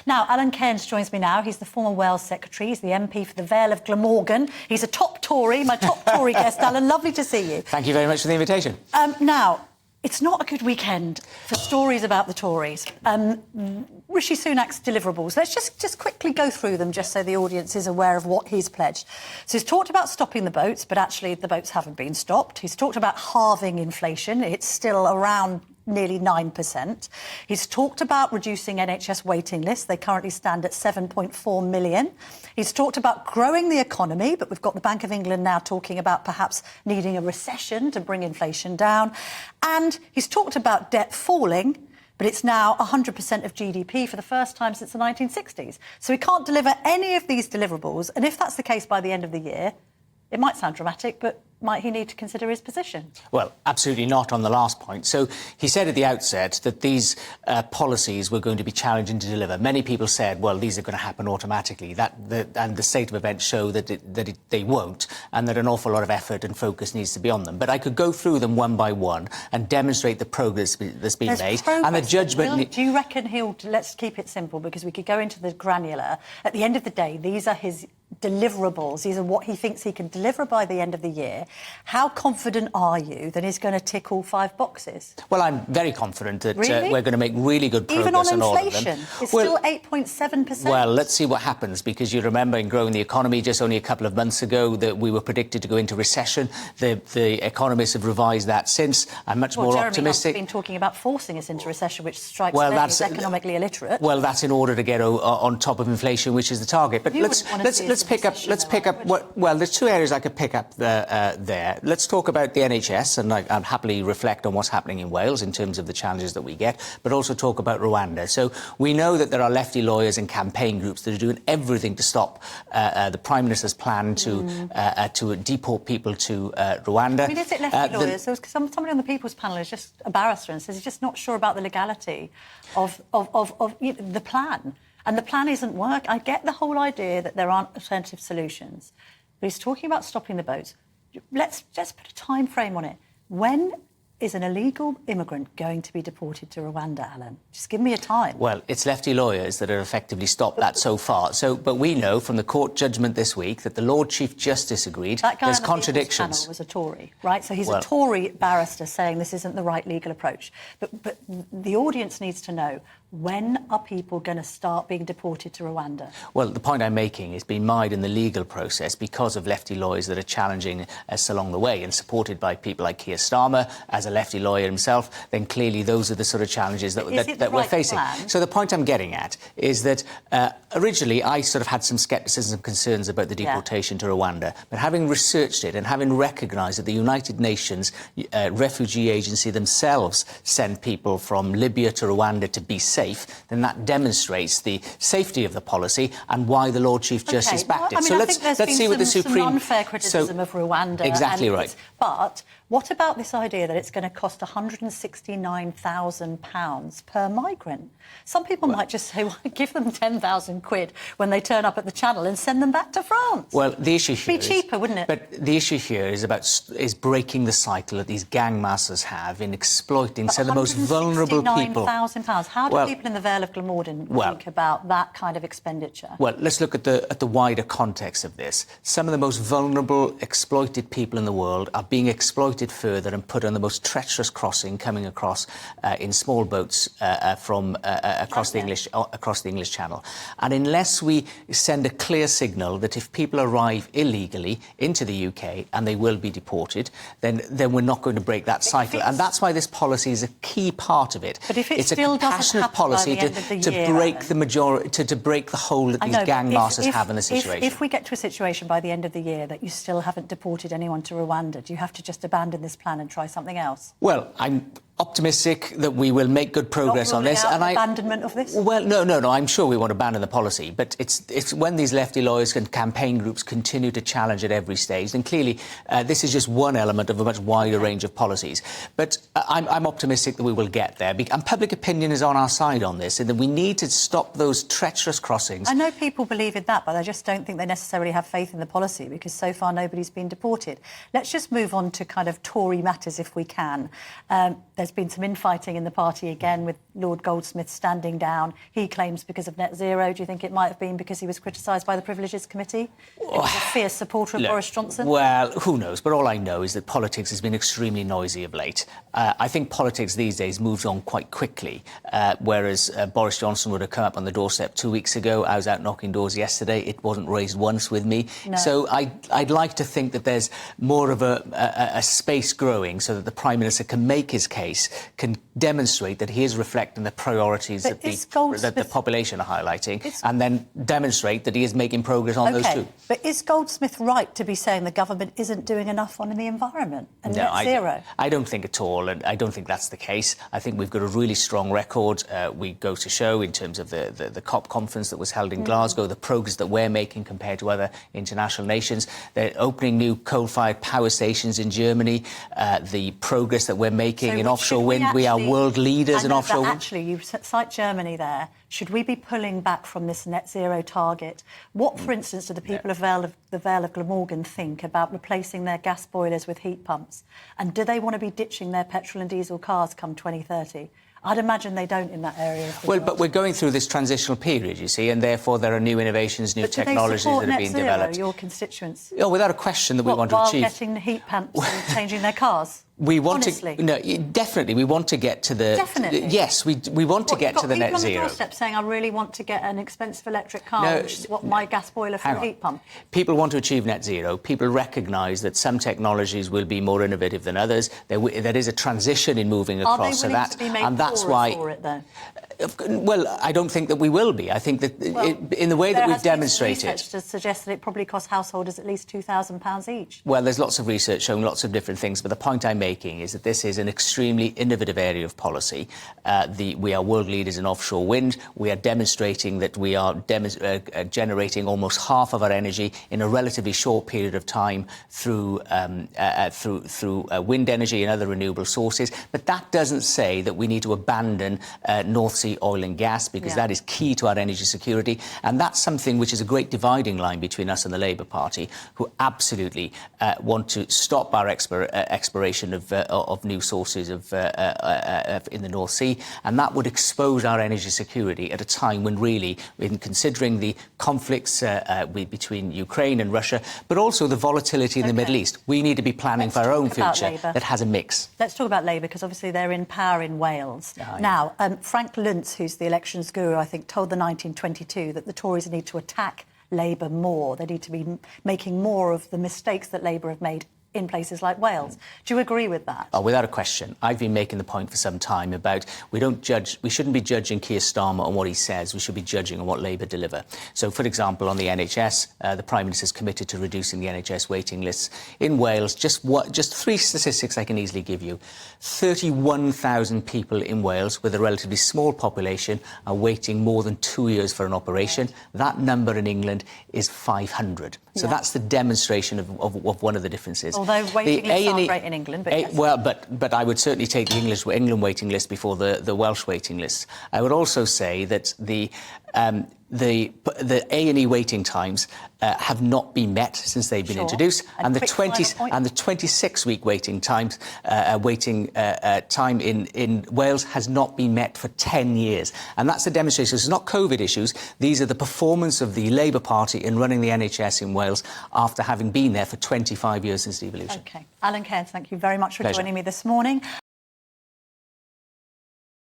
Now, Alun Cairns joins me now. He's the former Wales Secretary. He's the MP for the Vale of Glamorgan. He's a top Tory, my top Tory guest. Alan, lovely to see you. Thank you very much for the invitation. Now, it's not a good weekend for stories about the Tories. Rishi Sunak's deliverables. Let's just quickly go through them just so the audience is aware of what he's pledged. So he's talked about stopping the boats, but actually the boats haven't been stopped. He's talked about halving inflation. It's still around nearly 9%. He's talked about reducing NHS waiting lists. They currently stand at 7.4 million. He's talked about growing the economy, but we've got the Bank of England now talking about perhaps needing a recession to bring inflation down. And he's talked about debt falling, but it's now 100% of GDP for the first time since the 1960s. So he can't deliver any of these deliverables. And if that's the case by the end of the year, it might sound dramatic, but might he need to consider his position? Well, absolutely not on the last point. So he said at the outset that these policies were going to be challenging to deliver. Many people said, well, these are going to happen automatically. And the state of events show that they won't, and that an awful lot of effort and focus needs to be on them. But I could go through them one by one and demonstrate the progress that's been made. And the judgment... Do you reckon he'll... Let's keep it simple, because we could go into the granular. At the end of the day, these are his deliverables. These are what he thinks he can deliver by the end of the year. How confident are you that he's going to tick all 5 boxes? Well, I'm very confident that really? We're going to make really good progress on all of them. Even on inflation, it's still 8.7%. Well, let's see what happens, because you remember in growing the economy just only a couple of months ago that we were predicted to go into recession. The economists have revised that since. I'm much more optimistic. Jeremy Hunt's been talking about forcing us into recession, which strikes me as economically illiterate. Well, that's in order to get on top of inflation, which is the target. But let's pick up. Well, there's 2 areas I could pick up there. Let's talk about the NHS, and I'd happily reflect on what's happening in Wales in terms of the challenges that we get, but also talk about Rwanda. So we know that there are lefty lawyers and campaign groups that are doing everything to stop the Prime Minister's plan to deport people to Rwanda. I mean, is it lefty lawyers? Somebody on the People's Panel is just a barrister and says he's just not sure about the legality of the plan. And the plan isn't work. I get the whole idea that there aren't alternative solutions. But he's talking about stopping the boats. Let's just put a time frame on it. When is an illegal immigrant going to be deported to Rwanda, Alan? Just give me a time. Well, it's lefty lawyers that have effectively stopped that so far. But we know from the court judgment this week that the Lord Chief Justice agreed that guy there's on the contradictions. Panel was a Tory, right? So he's a Tory barrister saying this isn't the right legal approach. But the audience needs to know, when are people going to start being deported to Rwanda? Well, the point I'm making is being mired in the legal process because of lefty lawyers that are challenging us along the way, and supported by people like Keir Starmer as a lefty lawyer himself. Then clearly those are the sort of challenges that we're facing. Plan? So the point I'm getting at is that originally I sort of had some scepticism and concerns about the deportation to Rwanda, but having researched it and having recognised that the United Nations Refugee Agency themselves send people from Libya to Rwanda to be safe, then that demonstrates the safety of the policy and why the Lord Chief Justice backed it. I mean, so let's see what the Supreme... some unfair criticism of Rwanda. Exactly right. But what about this idea that it's going to cost £169,000 per migrant? Some people might just say, well, give them 10,000 quid when they turn up at the Channel and send them back to France. Well, the issue here It'd be cheaper, wouldn't it? But the issue here is breaking the cycle that these gang masters have in exploiting some of the most vulnerable people. £169,000. How do people in the Vale of Glamorgan think about that kind of expenditure? Well, let's look at the wider context of this. Some of the most vulnerable, exploited people in the world are being exploited further and put on the most treacherous crossing coming across in small boats from across the English Channel. And unless we send a clear signal that if people arrive illegally into the UK and they will be deported, then we're not going to break that cycle. And that's why this policy is a key part of it. But if it it's still a compassionate policy to break the majority, to break the hole that these gang masters have in the situation. If we get to a situation by the end of the year that you still haven't deported anyone to Rwanda, do you have to just abandon this plan and try something else? Well, I'm optimistic that we will make good progress on this. And abandonment of this? Well, no. I'm sure we won't abandon the policy, but it's when these lefty lawyers and campaign groups continue to challenge at every stage. And clearly, this is just one element of a much wider range of policies. But I'm optimistic that we will get there. And public opinion is on our side on this, and that we need to stop those treacherous crossings. I know people believe in that, but I just don't think they necessarily have faith in the policy, because so far nobody's been deported. Let's just move on to kind of Tory matters if we can. There's there's been some infighting in the party again, with Lord Goldsmith standing down. He claims because of net zero. Do you think it might have been because he was criticised by the Privileges Committee? He was a fierce supporter of Boris Johnson? Well, who knows? But all I know is that politics has been extremely noisy of late. I think politics these days moves on quite quickly, whereas Boris Johnson would have come up on the doorstep 2 weeks ago. I was out knocking doors yesterday. It wasn't raised once with me. No. So I'd like to think that there's more of a space growing so that the Prime Minister can make his case, can demonstrate that he is reflecting the priorities that the population are highlighting, and then demonstrate that he is making progress on those too. But is Goldsmith right to be saying the government isn't doing enough on the environment and net zero? I don't think at all, and I don't think that's the case. I think we've got a really strong record. We go to show in terms of the COP conference that was held in Glasgow, the progress that we're making compared to other international nations. They're opening new coal-fired power stations in Germany, the progress that we're making in offshore wind. We are world leaders in offshore wind. Actually, you cite Germany there. Should we be pulling back from this net zero target? What, for instance, do the people of the Vale of Glamorgan think about replacing their gas boilers with heat pumps? And do they want to be ditching their petrol and diesel cars come 2030? I'd imagine they don't in that area. Well, but we're going through this transitional period, you see, and therefore there are new innovations, new technologies that are being developed. Your constituents? Oh, without a question that we want to achieve. While getting the heat pumps and changing their cars? We want Honestly. to... No, definitely, we want to get to the... Definitely? Yes, we want to get to the net zero. People on the doorstep saying, I really want to get an expensive electric car, which is what my gas boiler for a heat pump. People want to achieve net zero. People recognise that some technologies will be more innovative than others. There is a transition in moving across to that. Are they willing to be made poorer for it, though? Well, I don't think that we will be. I think that in the way that we've demonstrated... There has been research to suggest that it probably costs householders at least £2,000 each. Well, there's lots of research showing lots of different things, but the point I'm making is that this is an extremely innovative area of policy. We are world leaders in offshore wind. We are demonstrating that we are generating almost half of our energy in a relatively short period of time through wind energy and other renewable sources. But that doesn't say that we need to abandon North Sea oil and gas, because that is key to our energy security. And that's something which is a great dividing line between us and the Labour Party, who absolutely want to stop our exploration of new sources in the North Sea. And that would expose our energy security at a time when really, in considering the conflicts between Ukraine and Russia, but also the volatility in the Middle East, we need to be planning for our own future that has a mix. Let's talk about Labour, because obviously they're in power in Wales. Now, Frank Luntz, who's the elections guru, I think, told the 1922 that the Tories need to attack Labour more. They need to be making more of the mistakes that Labour have made in places like Wales. Do you agree with that? Oh, without a question. I've been making the point for some time about we shouldn't be judging Keir Starmer on what he says. We should be judging on what Labour deliver. So, for example, on the NHS, the Prime Minister is committed to reducing the NHS waiting lists. In Wales, just three statistics I can easily give you. 31,000 people in Wales, with a relatively small population, are waiting more than 2 years for an operation. Right. That number in England is 500. So that's the demonstration of one of the differences. Although waiting lists aren't great in England, but yes. Well, but I would certainly take the England waiting list before the Welsh waiting lists. I would also say that the A&E waiting times have not been met since they've been introduced, and the 26-week waiting time in Wales has not been met for 10 years, and that's a demonstration. It's not COVID issues; these are the performance of the Labour Party in running the NHS in Wales after having been there for 25 years since devolution. OK, Alun Cairns, thank you very much for joining me this morning.